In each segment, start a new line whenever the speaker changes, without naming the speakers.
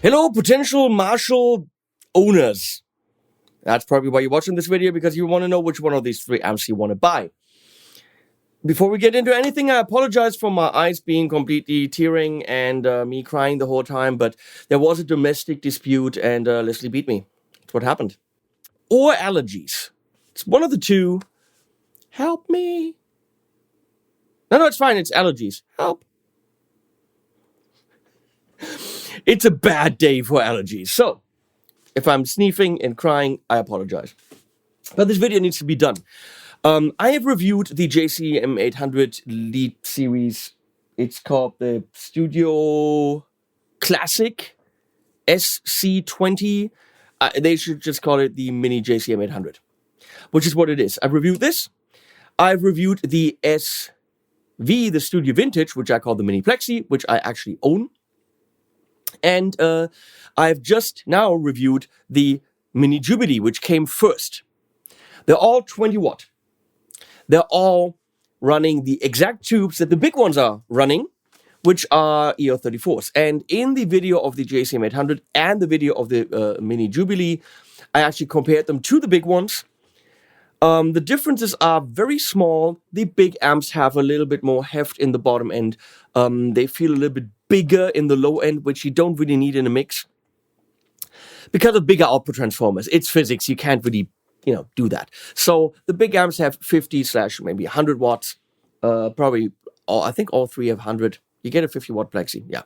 Hello, potential Marshall owners. That's probably why you're watching this video, because you want to know which one of these three amps you want to buy. Before we get into anything, I apologize for my eyes being completely tearing and me crying the whole time, but there was a domestic dispute and Leslie beat me. That's what happened. Or allergies. It's one of the two. Help me. No, it's fine. It's allergies. Help. It's a bad day for allergies. So, if I'm sneezing and crying, I apologize. But this video needs to be done. I have reviewed the JCM800 Lead series. It's called the Studio Classic SC20. They should just call it the Mini JCM800, which is what it is. I've reviewed this. I've reviewed the SV, the Studio Vintage, which I call the Mini Plexi, which I actually own. And I've just now reviewed the Mini Jubilee, which came first. They're all 20 watt. They're all running the exact tubes that the big ones are running, which are EO34s. And in the video of the JCM800 and the video of the Mini Jubilee, I actually compared them to the big ones. The differences are very small. The big amps have a little bit more heft in the bottom end. They feel a little bit bigger in the low end, which you don't really need in a mix. Because of bigger output transformers. It's physics. You can't really, do that. So the big amps have 50 / maybe 100 watts. Probably, I think all three have 100. You get a 50 watt Plexi, yeah.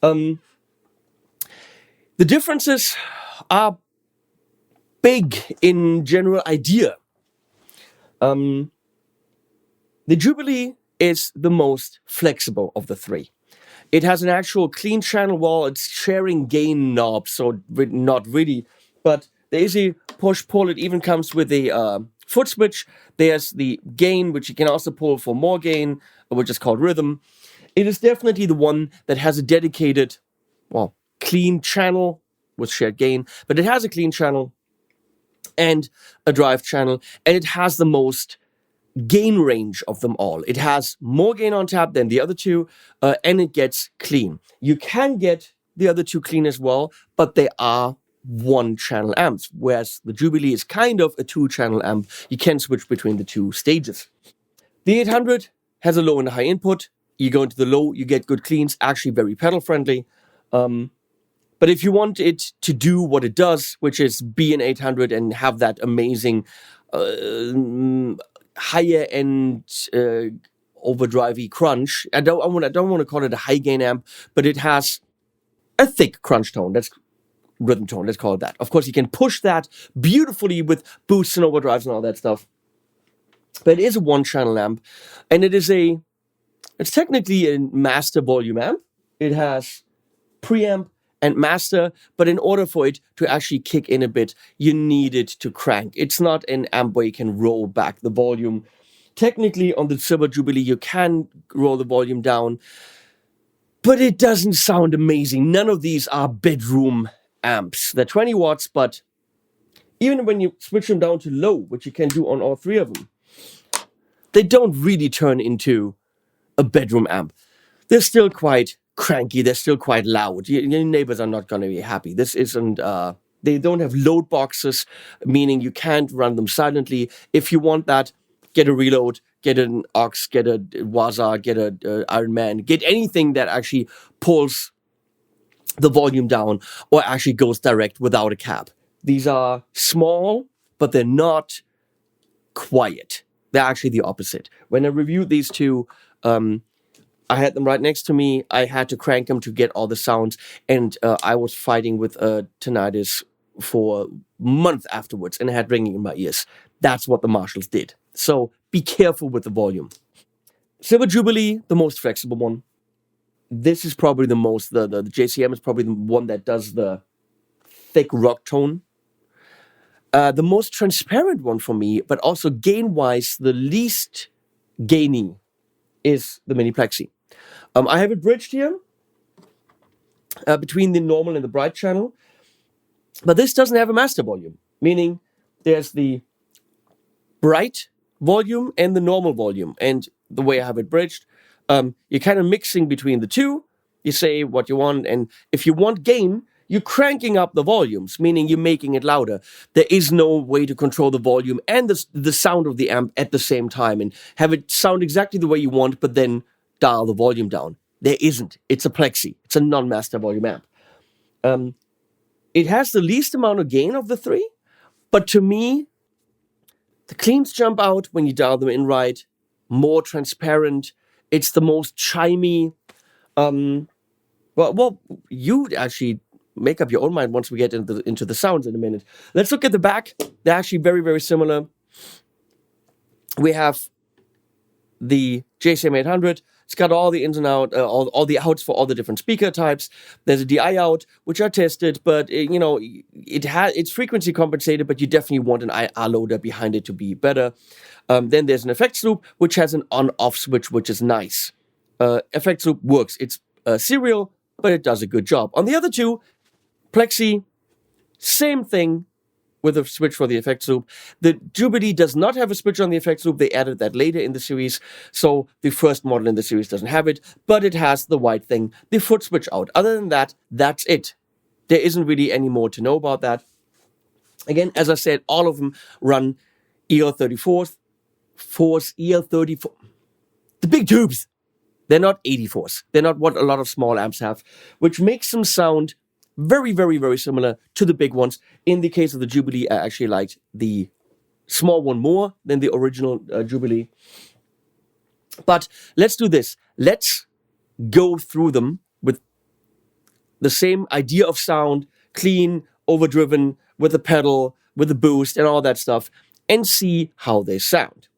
The differences are big in general idea. The Jubilee is the most flexible of the three. It has an actual clean channel wall. It's sharing gain knobs, so not really. But there is a push-pull. It even comes with a foot switch. There's the gain, which you can also pull for more gain, which is called rhythm. It is definitely the one that has a dedicated, clean channel with shared gain. But it has a clean channel and a drive channel. And it has the most gain range of them all. It has more gain on tap than the other two, and it gets clean. You can get the other two clean as well, but they are one-channel amps, whereas the Jubilee is kind of a two-channel amp. You can switch between the two stages. The 800 has a low and a high input. You go into the low, you get good cleans, actually very pedal-friendly. But if you want it to do what it does, which is be an 800 and have that amazing higher end overdrivey crunch. I don't want to call it a high gain amp, but it has a thick crunch tone. That's rhythm tone. Let's call it that. Of course, you can push that beautifully with boosts and overdrives and all that stuff. But it is a one-channel amp, and it's technically a master volume amp. It has preamp and master, but in order for it to actually kick in a bit, you need it to crank. It's not an amp where you can roll back the volume. Technically, on the Silver Jubilee, you can roll the volume down, but it doesn't sound amazing. None of these are bedroom amps. They're 20 watts, but even when you switch them down to low, which you can do on all three of them, they don't really turn into a bedroom amp. They're still quite cranky, they're still quite loud. Your neighbors are not going to be happy. This isn't, they don't have load boxes, meaning you can't run them silently. If you want that, get a reload, get an AUX, get a Waza, get a Iron Man, get anything that actually pulls the volume down or actually goes direct without a cap. These are small, but they're not quiet. They're actually the opposite. When I reviewed these two, I had them right next to me. I had to crank them to get all the sounds, and I was fighting with tinnitus for a month afterwards, and I had ringing in my ears. That's what the Marshalls did. So be careful with the volume. Silver Jubilee, the most flexible one. This is probably the most, the JCM is probably the one that does the thick rock tone. The most transparent one for me, but also gain-wise, the least gainy is the Mini Plexi. I have it bridged here between the normal and the bright channel, but this doesn't have a master volume, meaning there's the bright volume and the normal volume. And the way I have it bridged, you're kind of mixing between the two, You say what you want, and if you want gain, you're cranking up the volumes, meaning you're making it louder. There is no way to control the volume and the sound of the amp at the same time and have it sound exactly the way you want, but then dial the volume down. There isn't. It's a Plexi. It's a non-master volume amp. It has the least amount of gain of the three, but to me, the cleans jump out when you dial them in right, more transparent. It's the most chimey. Well, you actually make up your own mind once we get into the sounds in a minute. Let's look at the back. They're actually very, very similar. We have the JCM800. It's got all the ins and outs, all the outs for all the different speaker types. There's a DI out, which I tested, but it's frequency compensated, but you definitely want an IR loader behind it to be better. Then there's an effects loop, which has an on-off switch, which is nice. Effects loop works. It's serial, but it does a good job. On the other two, Plexi, same thing with a switch for the effects loop. The Jubilee does not have a switch on the effects loop. They added that later in the series, so the first model in the series doesn't have it, but it has the white thing, the foot switch out. Other than that, that's it. There isn't really any more to know about that. Again, as I said, all of them run EL34s, EL34. The big tubes. They're not 84s. They're not what a lot of small amps have, which makes them sound very, very, very similar to the big ones. In the case of the Jubilee, I actually liked the small one more than the original Jubilee. But let's do this. Let's go through them with the same idea of sound, clean, overdriven, with a pedal, with a boost, and all that stuff, and see how they sound.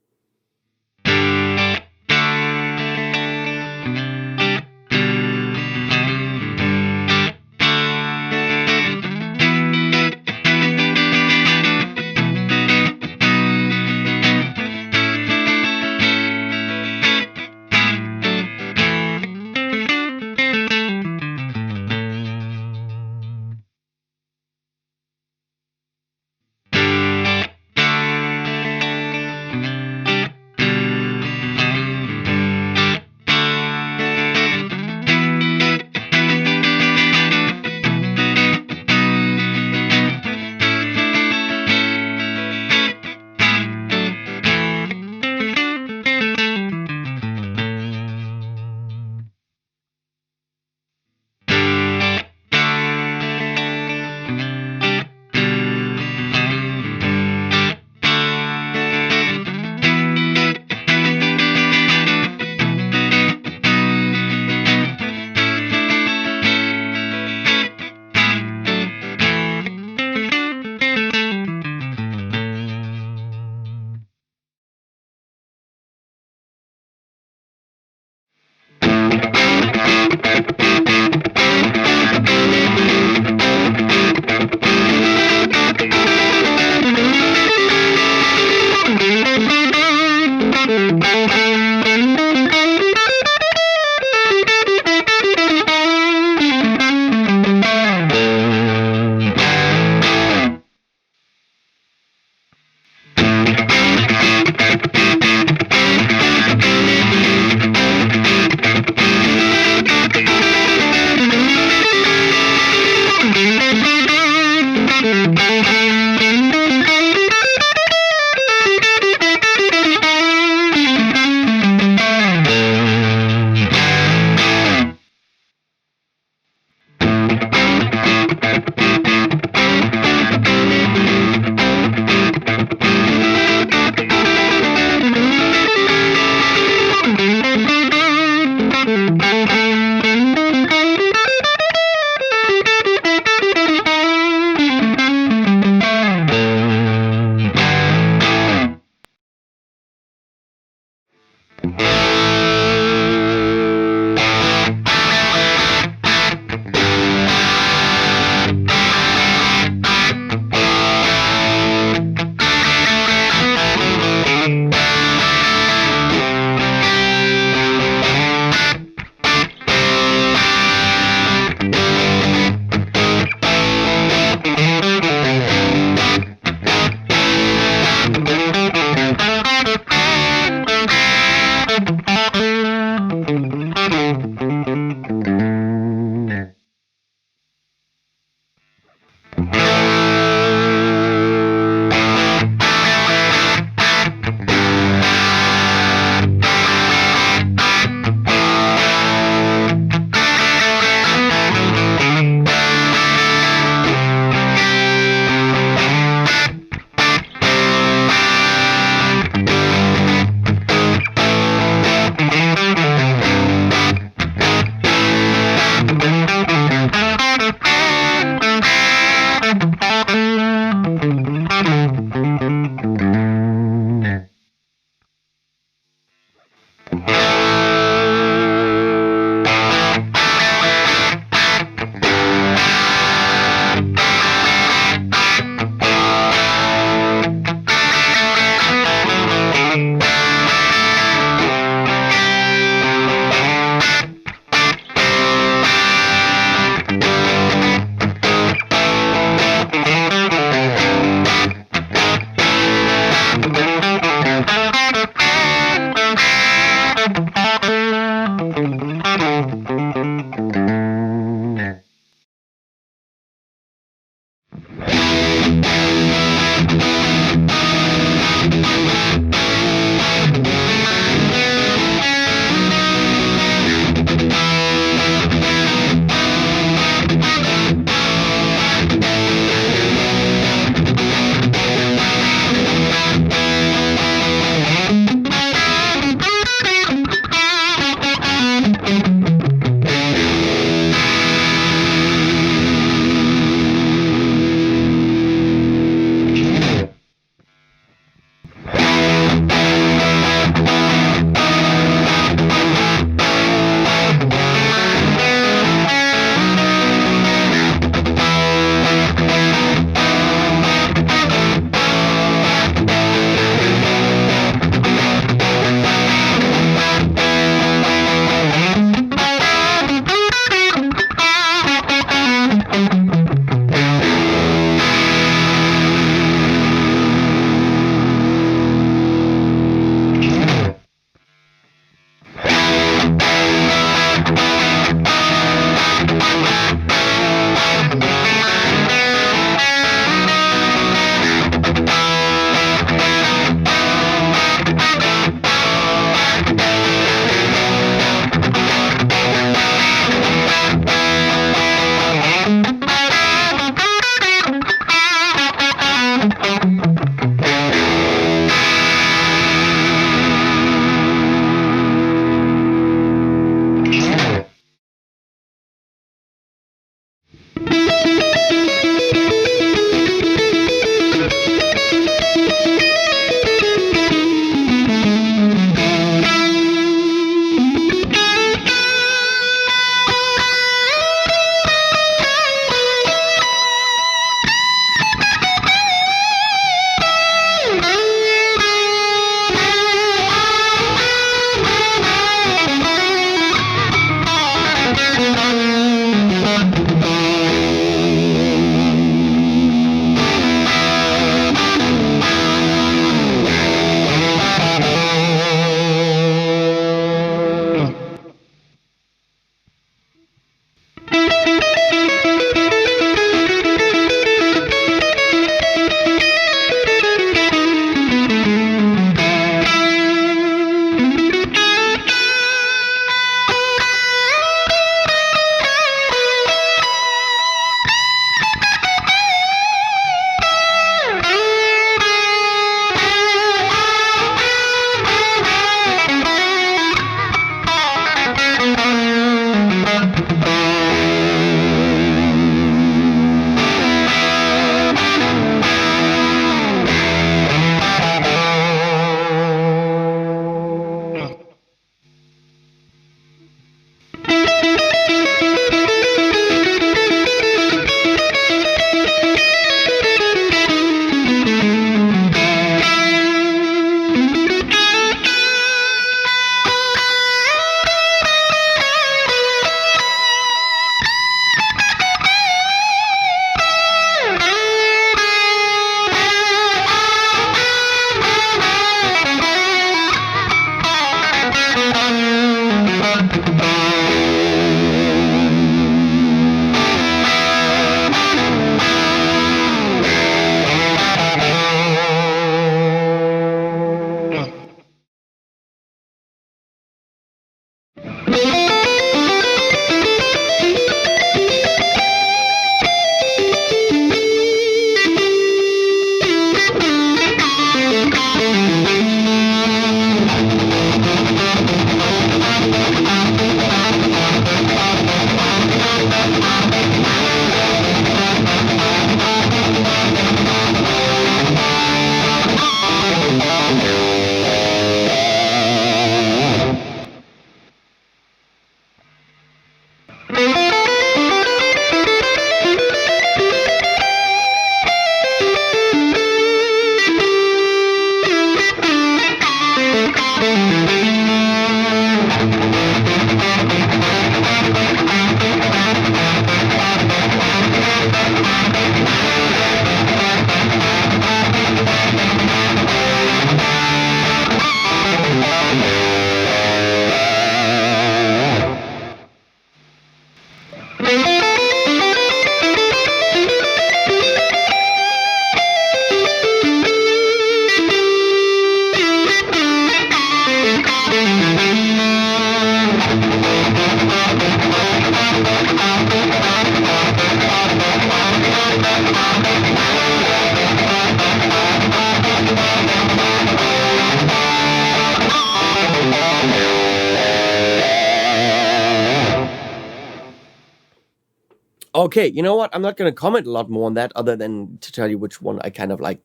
Okay, you know what? I'm not going to comment a lot more on that other than to tell you which one I kind of like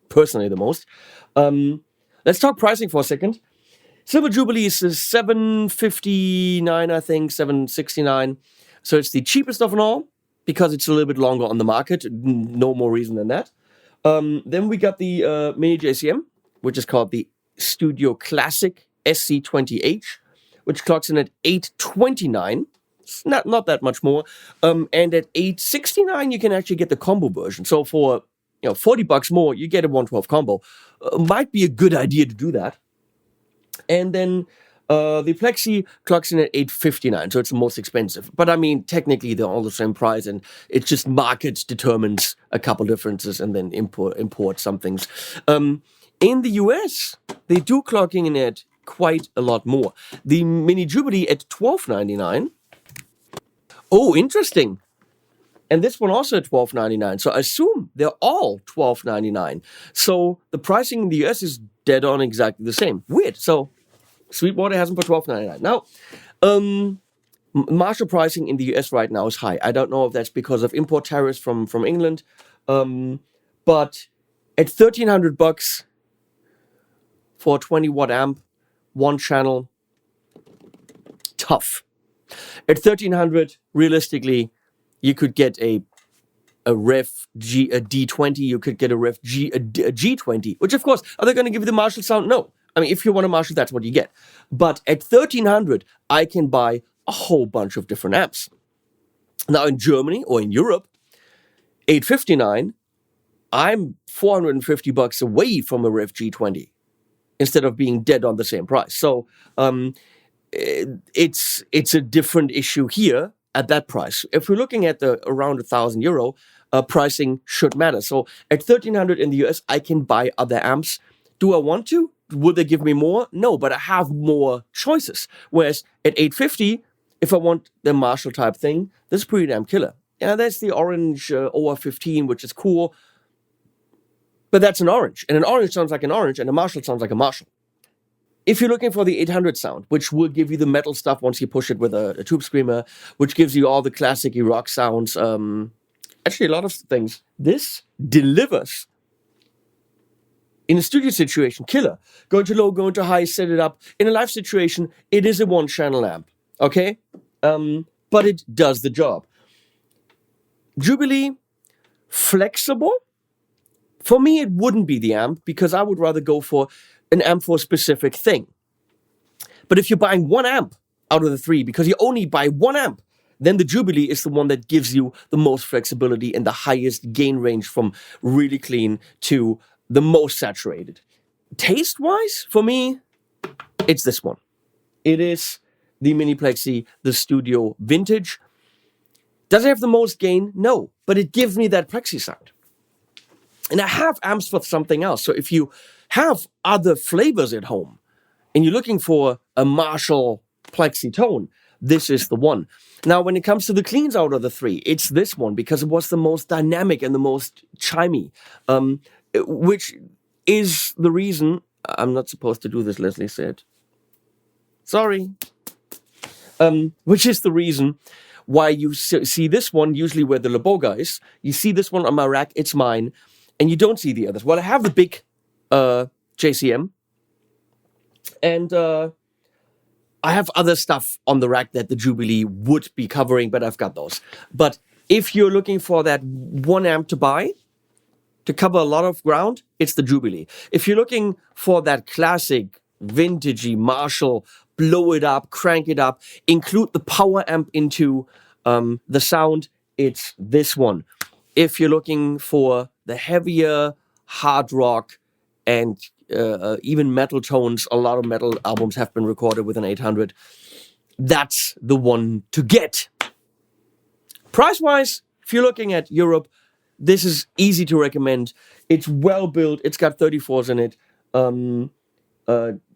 personally the most. Let's talk pricing for a second. Silver Jubilee is $759, I think, $769. So it's the cheapest of them all because it's a little bit longer on the market. No more reason than that. Then we got the mini JCM, which is called the Studio Classic SC20H, which clocks in at $829. It's not that much more. And at $869, you can actually get the combo version. So for $40 more, you get a 112 combo. Might be a good idea to do that. And then the Plexi clocks in at $859, so it's the most expensive. But I mean, technically they're all the same price, and it's just market determines a couple differences, and then import some things. In the US, they do clocking in at quite a lot more. The Mini Jubilee at $1299. Oh, interesting. And this one also at $1299. So I assume they're all $1299. So the pricing in the US is dead on exactly the same. Weird. So Sweetwater has them for $1299. Now, Marshall pricing in the US right now is high. I don't know if that's because of import tariffs from England. But at $1,300 for a 20-watt amp, one channel, tough. At $1,300, realistically, you could get a D20, you could get a G20, which of course, are they going to give you the Marshall sound? No. I mean, if you want a Marshall, that's what you get. But at $1,300, I can buy a whole bunch of different amps. Now in Germany or in Europe, $859, I'm $450 away from a Rev G20 instead of being dead on the same price. So it's a different issue here at that price. If we're looking at the around €1,000, pricing should matter. So at $1,300 in the US, I can buy other amps. Do I want to? Will they give me more? No, but I have more choices. Whereas at $850, if I want the Marshall type thing, this is pretty damn killer. Yeah, that's the orange OR15, which is cool. But that's an orange. And an orange sounds like an orange, and a Marshall sounds like a Marshall. If you're looking for the 800 sound, which will give you the metal stuff once you push it with a tube screamer, which gives you all the classic rock sounds, actually a lot of things, this delivers. In a studio situation, killer. Going to low, going to high, set it up. In a live situation, it is a one-channel amp, okay? But it does the job. Jubilee, flexible. For me, it wouldn't be the amp because I would rather go for an amp for a specific thing. But if you're buying one amp out of the three, because you only buy one amp, then the Jubilee is the one that gives you the most flexibility and the highest gain range from really clean to the most saturated. Taste-wise, for me, it's this one. It is the Mini Plexi, the Studio Vintage. Does it have the most gain? No, but it gives me that Plexi sound. And I have amps for something else. So if you have other flavors at home and you're looking for a Marshall Plexi tone, this is the one. Now, when it comes to the cleans out of the three, it's this one because it was the most dynamic and the most chimey, which is the reason I'm not supposed to do this, Leslie said. Sorry. Which is the reason why you see this one usually where the LeBeau guys. You see this one on my rack, it's mine, and you don't see the others. Well, I have the big JCM, and I have other stuff on the rack that the Jubilee would be covering, but I've got those. But if you're looking for that one amp to buy, to cover a lot of ground, it's the Jubilee. If you're looking for that classic, vintagey Marshall, blow it up, crank it up, include the power amp into the sound, it's this one. If you're looking for the heavier hard rock and even metal tones, a lot of metal albums have been recorded with an 800, that's the one to get. Price-wise, if you're looking at Europe, this is easy to recommend. It's well built. It's got 34s in it.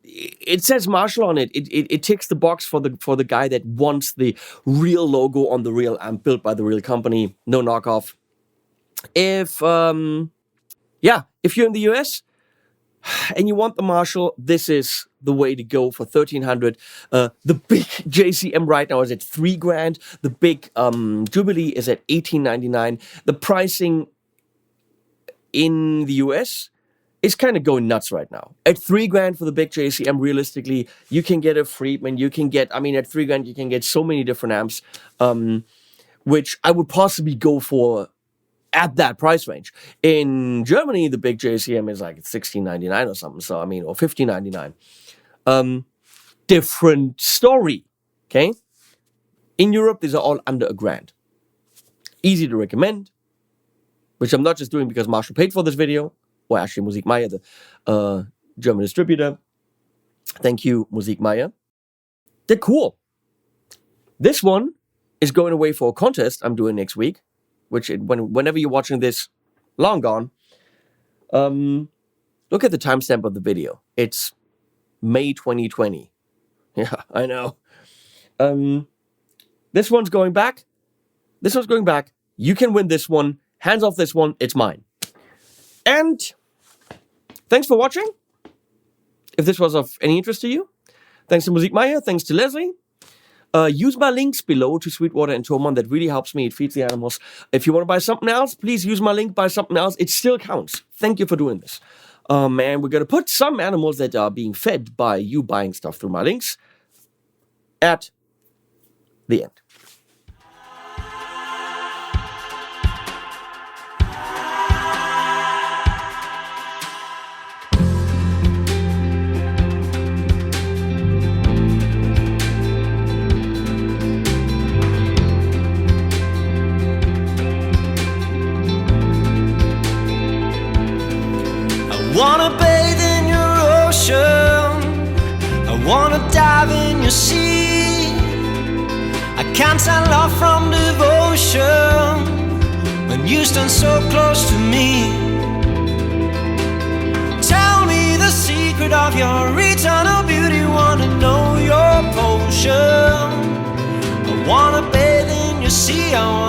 It says Marshall on it. It ticks the box for the guy that wants the real logo on the real amp built by the real company. No knockoff. If you're in the US, and you want the Marshall, this is the way to go for 1,300. The big JCM right now is at $3,000. The big Jubilee is at $1,899. The pricing in the US is kind of going nuts right now. At $3,000 for the big JCM, realistically, you can get a Friedman. You can get, at $3,000, you can get so many different amps, which I would possibly go for at that price range. In Germany, the big JCM is like $1,699 or something. So, or $1,599. Different story. Okay. In Europe, these are all under $1,000. Easy to recommend, which I'm not just doing because Marshall paid for this video, or actually Musikmeier, the German distributor. Thank you, Musikmeier. They're cool. This one is going away for a contest I'm doing next week, which whenever you're watching this, long gone. Look at the timestamp of the video. It's May 2020. Yeah, I know. This one's going back. This one's going back. You can win this one. Hands off this one. It's mine. And thanks for watching. If this was of any interest to you, thanks to Musikmeier. Thanks to Leslie. Use my links below to Sweetwater and Thomann. That really helps me. It feeds the animals. If you want to buy something else, please use my link, buy something else. It still counts. Thank you for doing this. And we're going to put some animals that are being fed by you buying stuff through my links at the end.
Wanna bathe in your ocean, I wanna dive in your sea. I can't tell love from devotion when you stand so close to me. Tell me the secret of your eternal beauty, wanna know your potion. I wanna bathe in your sea, I